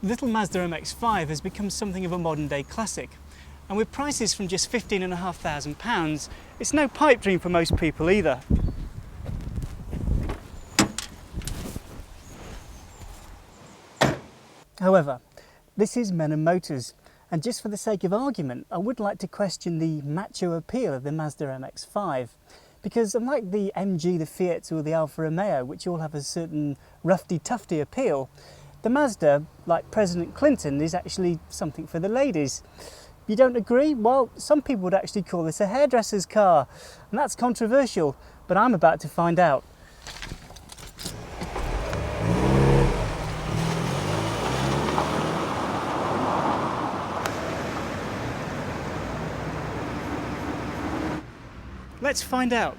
The little Mazda MX-5 has become something of a modern day classic, and with prices from just £15,500, it's no pipe dream for most people either. However, this is Men and Motors, and just for the sake of argument, I would like to question the macho appeal of the Mazda MX-5, because unlike the MG, the Fiat or the Alfa Romeo, which all have a certain roughy-tufty appeal, the Mazda, like President Clinton, is actually something for the ladies. You don't agree? Well, some people would actually call this a hairdresser's car, and that's controversial, but I'm about to find out. Let's find out.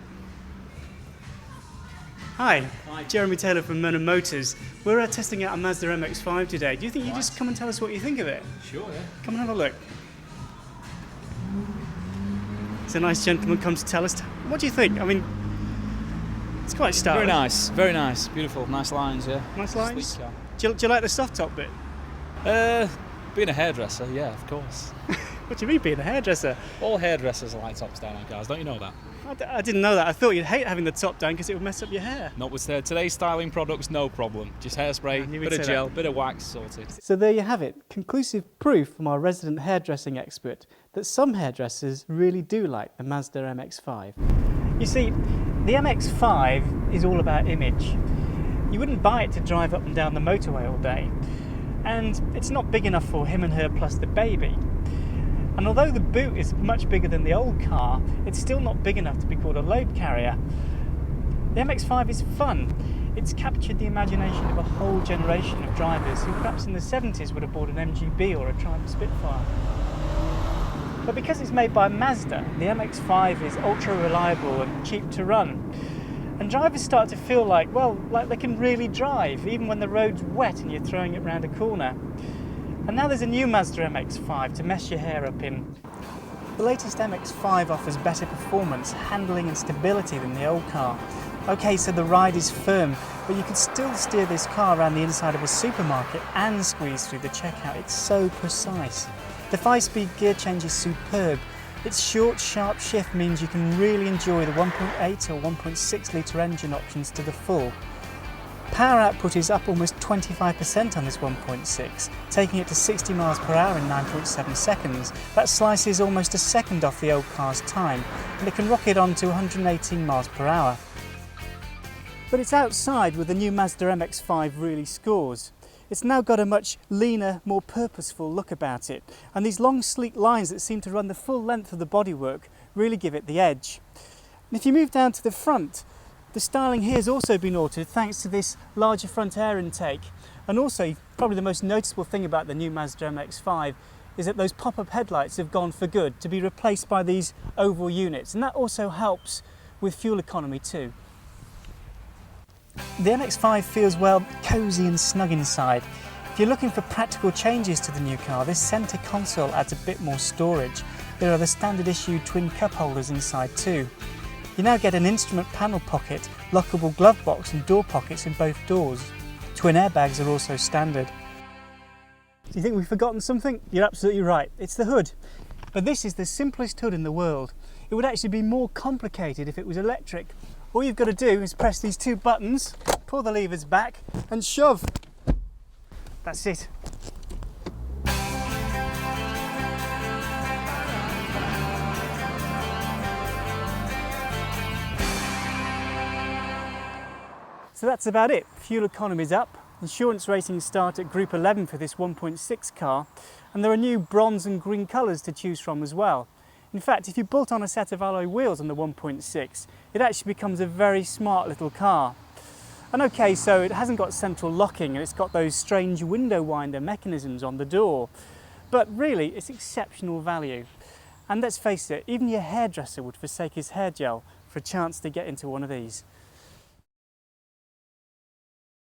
Hi, Jeremy Taylor from Men and Motors. We're testing out a Mazda MX-5 today. Do you think you just come and tell us what you think of it? Sure, yeah. Come and have a look. It's a nice gentleman come to tell us. What do you think? I mean, it's quite stylish. Very nice, beautiful, nice lines, yeah. Nice lines? Sleek car. Do you like the soft top bit? Being a hairdresser, yeah, of course. What do you mean being a hairdresser? All hairdressers like tops down on cars, don't you know that? I didn't know that. I thought you'd hate having the top down because it would mess up your hair. Not with today's styling products, no problem. Just hairspray, bit of gel, bit of wax, sorted. So there you have it, conclusive proof from our resident hairdressing expert that some hairdressers really do like the Mazda MX-5. You see, the MX-5 is all about image. You wouldn't buy it to drive up and down the motorway all day. And it's not big enough for him and her plus the baby. And although the boot is much bigger than the old car, it's still not big enough to be called a load carrier. The MX-5 is fun. It's captured the imagination of a whole generation of drivers who perhaps in the 70s would have bought an MGB or a Triumph Spitfire. But because it's made by Mazda, the MX-5 is ultra reliable and cheap to run. And drivers start to feel like they can really drive, even when the road's wet and you're throwing it round a corner. And now there's a new Mazda MX-5 to mess your hair up in. The latest MX-5 offers better performance, handling and stability than the old car. Okay, so the ride is firm, but you can still steer this car around the inside of a supermarket and squeeze through the checkout. It's so precise. The 5-speed gear change is superb. Its short, sharp shift means you can really enjoy the 1.8 or 1.6 litre engine options to the full. Power output is up almost 25% on this 1.6, taking it to 60 miles per hour in 9.7 seconds. That slices almost a second off the old car's time, and it can rocket on to 118 miles per hour. But it's outside where the new Mazda MX-5 really scores. It's now got a much leaner, more purposeful look about it, and these long sleek lines that seem to run the full length of the bodywork really give it the edge. And if you move down to the front, the styling here has also been altered thanks to this larger front air intake. And also, probably the most noticeable thing about the new Mazda MX-5 is that those pop-up headlights have gone for good to be replaced by these oval units, and that also helps with fuel economy too. The MX-5 feels, well, cosy and snug inside. If you're looking for practical changes to the new car, this centre console adds a bit more storage. There are the standard issue twin cup holders inside too. You now get an instrument panel pocket, lockable glove box and door pockets in both doors. Twin airbags are also standard. Do you think we've forgotten something? You're absolutely right, it's the hood. But this is the simplest hood in the world. It would actually be more complicated if it was electric. All you've got to do is press these two buttons, pull the levers back and shove. That's it. So that's about it. Fuel economy's up. Insurance ratings start at Group 11 for this 1.6 car, and there are new bronze and green colours to choose from as well. In fact, if you bolt on a set of alloy wheels on the 1.6, it actually becomes a very smart little car. And okay, so it hasn't got central locking and it's got those strange window winder mechanisms on the door, but really it's exceptional value. And let's face it, even your hairdresser would forsake his hair gel for a chance to get into one of these.